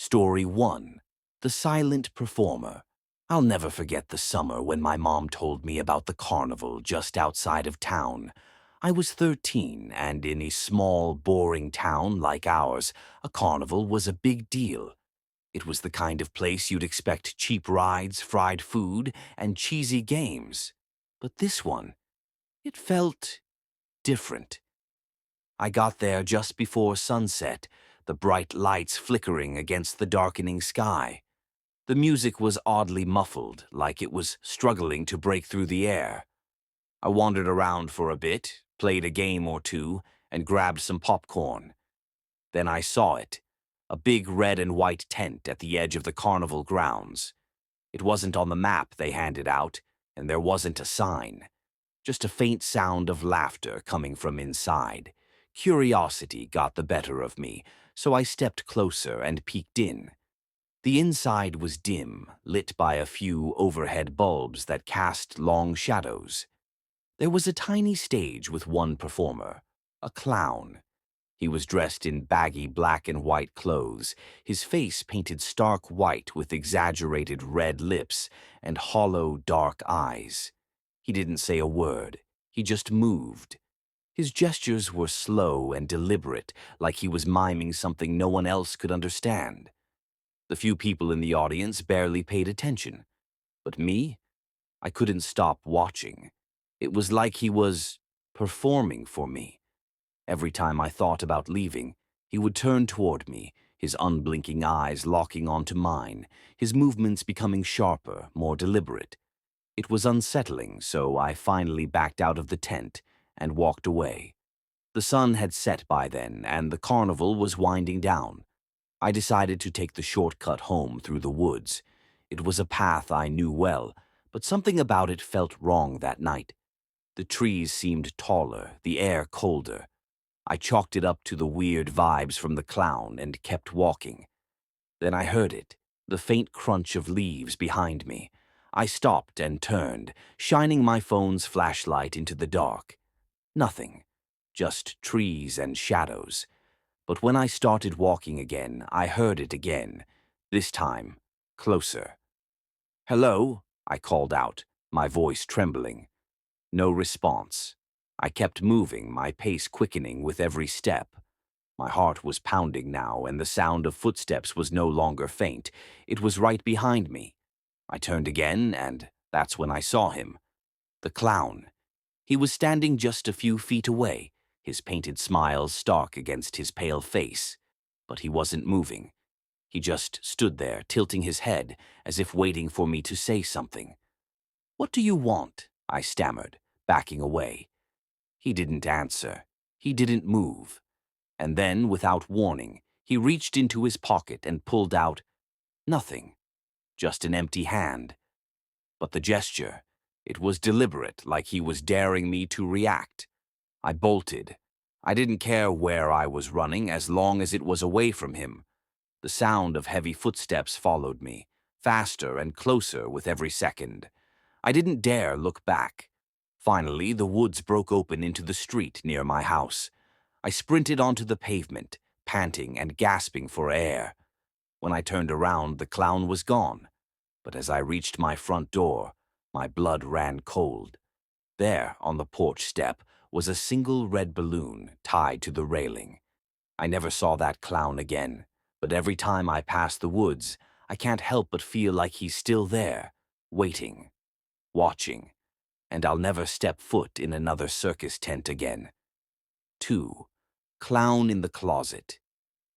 Story 1. The Silent Performer. I'll never forget the summer when my mom told me about the carnival just outside of town. I was 13, and in a small, boring town like ours, a carnival was a big deal. It was the kind of place you'd expect cheap rides, fried food, and cheesy games. But this one, it felt different. I got there just before sunset, the bright lights flickering against the darkening sky. The music was oddly muffled, like it was struggling to break through the air. I wandered around for a bit, played a game or two, and grabbed some popcorn. Then I saw it, a big red and white tent at the edge of the carnival grounds. It wasn't on the map they handed out, and there wasn't a sign. Just a faint sound of laughter coming from inside. Curiosity got the better of me, so I stepped closer and peeked in. The inside was dim, lit by a few overhead bulbs that cast long shadows. There was a tiny stage with one performer, a clown. He was dressed in baggy black and white clothes, his face painted stark white with exaggerated red lips and hollow, dark eyes. He didn't say a word. He just moved. His gestures were slow and deliberate, like he was miming something no one else could understand. The few people in the audience barely paid attention. But me? I couldn't stop watching. It was like he was performing for me. Every time I thought about leaving, he would turn toward me, his unblinking eyes locking onto mine, his movements becoming sharper, more deliberate. It was unsettling, so I finally backed out of the tent and walked away. The sun had set by then, and the carnival was winding down. I decided to take the shortcut home through the woods. It was a path I knew well, but something about it felt wrong that night. The trees seemed taller, the air colder. I chalked it up to the weird vibes from the clown and kept walking. Then I heard it, the faint crunch of leaves behind me. I stopped and turned, shining my phone's flashlight into the dark. Nothing, just trees and shadows. But when I started walking again, I heard it again, this time closer. "Hello?" I called out, my voice trembling. No response. I kept moving, my pace quickening with every step. My heart was pounding now, and the sound of footsteps was no longer faint. It was right behind me. I turned again, and that's when I saw him. The clown. He was standing just a few feet away, his painted smile stark against his pale face. But he wasn't moving. He just stood there, tilting his head, as if waiting for me to say something. "What do you want?" I stammered, backing away. He didn't answer. He didn't move. And then, without warning, he reached into his pocket and pulled out nothing, just an empty hand. But the gesture, it was deliberate, like he was daring me to react. I bolted. I didn't care where I was running as long as it was away from him. The sound of heavy footsteps followed me, faster and closer with every second. I didn't dare look back. Finally, the woods broke open into the street near my house. I sprinted onto the pavement, panting and gasping for air. When I turned around, the clown was gone. But as I reached my front door, my blood ran cold. There, on the porch step, was a single red balloon tied to the railing. I never saw that clown again, but every time I pass the woods, I can't help but feel like he's still there, waiting, watching, and I'll never step foot in another circus tent again. 2. Clown in the closet.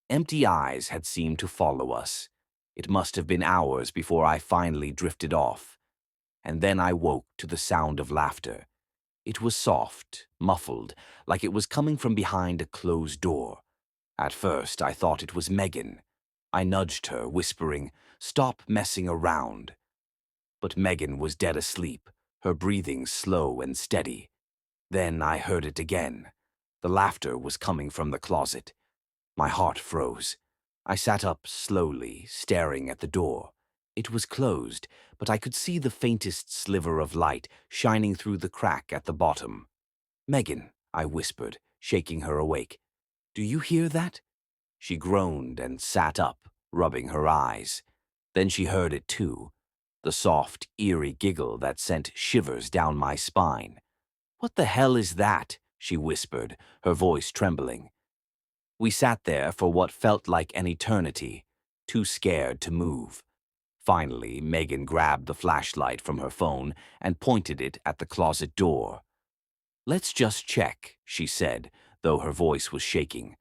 Empty eyes had seemed to follow us. It must have been hours before I finally drifted off. And then I woke to the sound of laughter. It was soft, muffled, like it was coming from behind a closed door. At first, I thought it was Megan. I nudged her, whispering, "Stop messing around." But Megan was dead asleep, her breathing slow and steady. Then I heard it again. The laughter was coming from the closet. My heart froze. I sat up slowly, staring at the door. It was closed, but I could see the faintest sliver of light shining through the crack at the bottom. "Megan," I whispered, shaking her awake. "Do you hear that?" She groaned and sat up. rubbing her eyes. Then she heard it too, the soft, eerie giggle that sent shivers down my spine. "What the hell is that?" she whispered, her voice trembling. We sat there for what felt like an eternity, too scared to move. Finally, Megan grabbed the flashlight from her phone and pointed it at the closet door. "Let's just check," she said, though her voice was shaking.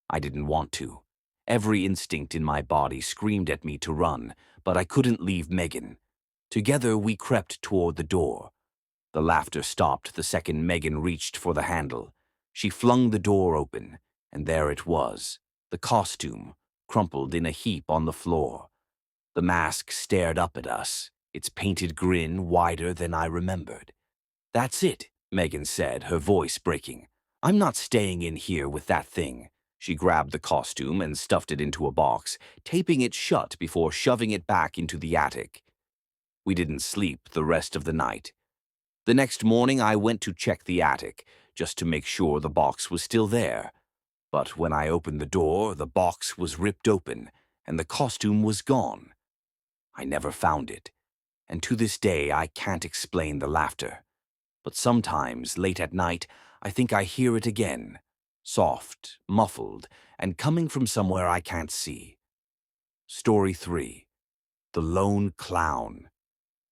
I didn't want to. Every instinct in my body screamed at me to run, but I couldn't leave Megan. Together we crept toward the door. The laughter stopped the second Megan reached for the handle. She flung the door open, and there it was, the costume, crumpled in a heap on the floor. The mask stared up at us, its painted grin wider than I remembered. "That's it," Megan said, her voice breaking. "I'm not staying in here with that thing." She grabbed the costume and stuffed it into a box, taping it shut before shoving it back into the attic. We didn't sleep the rest of the night. The next morning I went to check the attic, just to make sure the box was still there. But when I opened the door, the box was ripped open, and the costume was gone. I never found it, and to this day I can't explain the laughter. But sometimes, late at night, I think I hear it again, soft, muffled, and coming from somewhere I can't see. Story 3. The Lone Clown.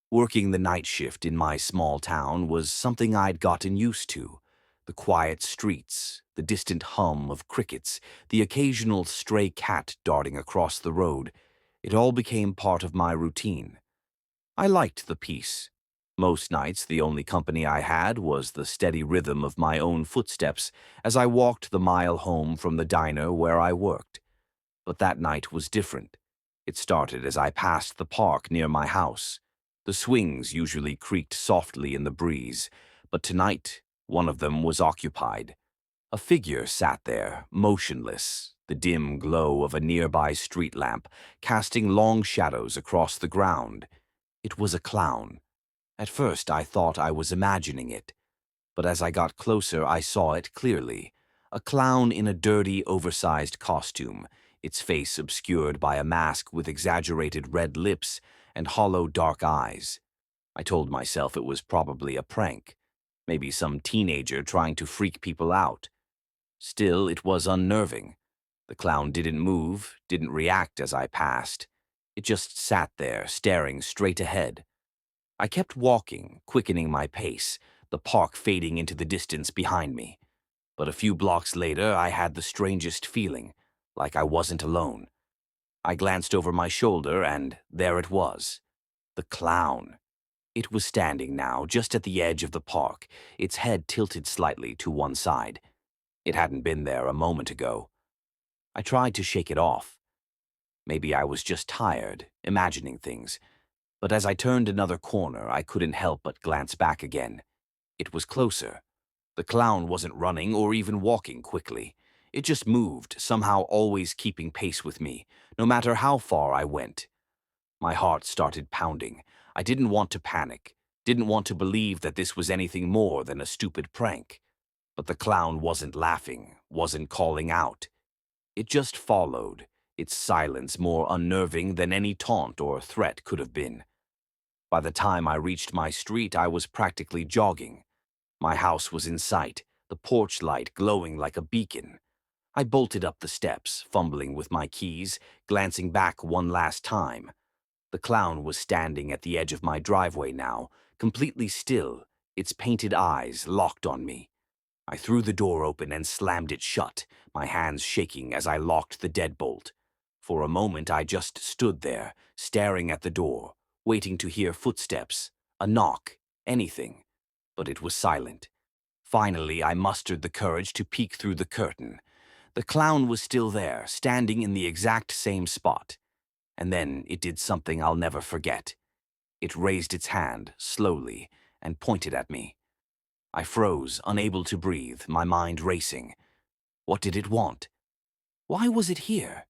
Working the night shift in my small town was something I'd gotten used to. The quiet streets, the distant hum of crickets, the occasional stray cat darting across the road, it all became part of my routine. I liked the peace. Most nights, the only company I had was the steady rhythm of my own footsteps as I walked the mile home from the diner where I worked. But that night was different. It started as I passed the park near my house. The swings usually creaked softly in the breeze, but tonight one of them was occupied. A figure sat there, motionless, the dim glow of a nearby street lamp casting long shadows across the ground. It was a clown. At first I thought I was imagining it, but as I got closer I saw it clearly. A clown in a dirty, oversized costume, its face obscured by a mask with exaggerated red lips and hollow dark eyes. I told myself it was probably a prank, maybe some teenager trying to freak people out. Still, it was unnerving. The clown didn't move, didn't react as I passed. It just sat there, staring straight ahead. I kept walking, quickening my pace, the park fading into the distance behind me. But a few blocks later, I had the strangest feeling, like I wasn't alone. I glanced over my shoulder, and there it was. The clown. It was standing now, just at the edge of the park, its head tilted slightly to one side. It hadn't been there a moment ago. I tried to shake it off. Maybe I was just tired, imagining things. But as I turned another corner, I couldn't help but glance back again. It was closer. The clown wasn't running or even walking quickly. It just moved, somehow always keeping pace with me, no matter how far I went. My heart started pounding. I didn't want to panic, didn't want to believe that this was anything more than a stupid prank. But the clown wasn't laughing, wasn't calling out. It just followed, its silence more unnerving than any taunt or threat could have been. By the time I reached my street, I was practically jogging. My house was in sight, the porch light glowing like a beacon. I bolted up the steps, fumbling with my keys, glancing back one last time. The clown was standing at the edge of my driveway now, completely still, its painted eyes locked on me. I threw the door open and slammed it shut, my hands shaking as I locked the deadbolt. For a moment I just stood there, staring at the door, waiting to hear footsteps, a knock, anything. But it was silent. Finally, I mustered the courage to peek through the curtain. The clown was still there, standing in the exact same spot. And then it did something I'll never forget. It raised its hand, slowly, and pointed at me. I froze, unable to breathe, my mind racing. What did it want? Why was it here?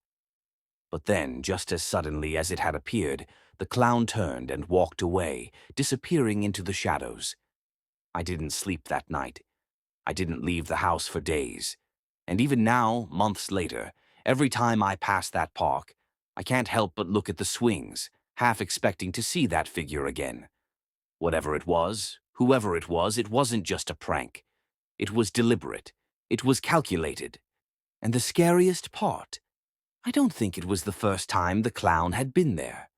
But then, just as suddenly as it had appeared, the clown turned and walked away, disappearing into the shadows. I didn't sleep that night. I didn't leave the house for days. And even now, months later, every time I pass that park, I can't help but look at the swings, half expecting to see that figure again. Whatever it was, whoever it wasn't just a prank. It was deliberate. It was calculated. And the scariest part, I don't think it was the first time the clown had been there.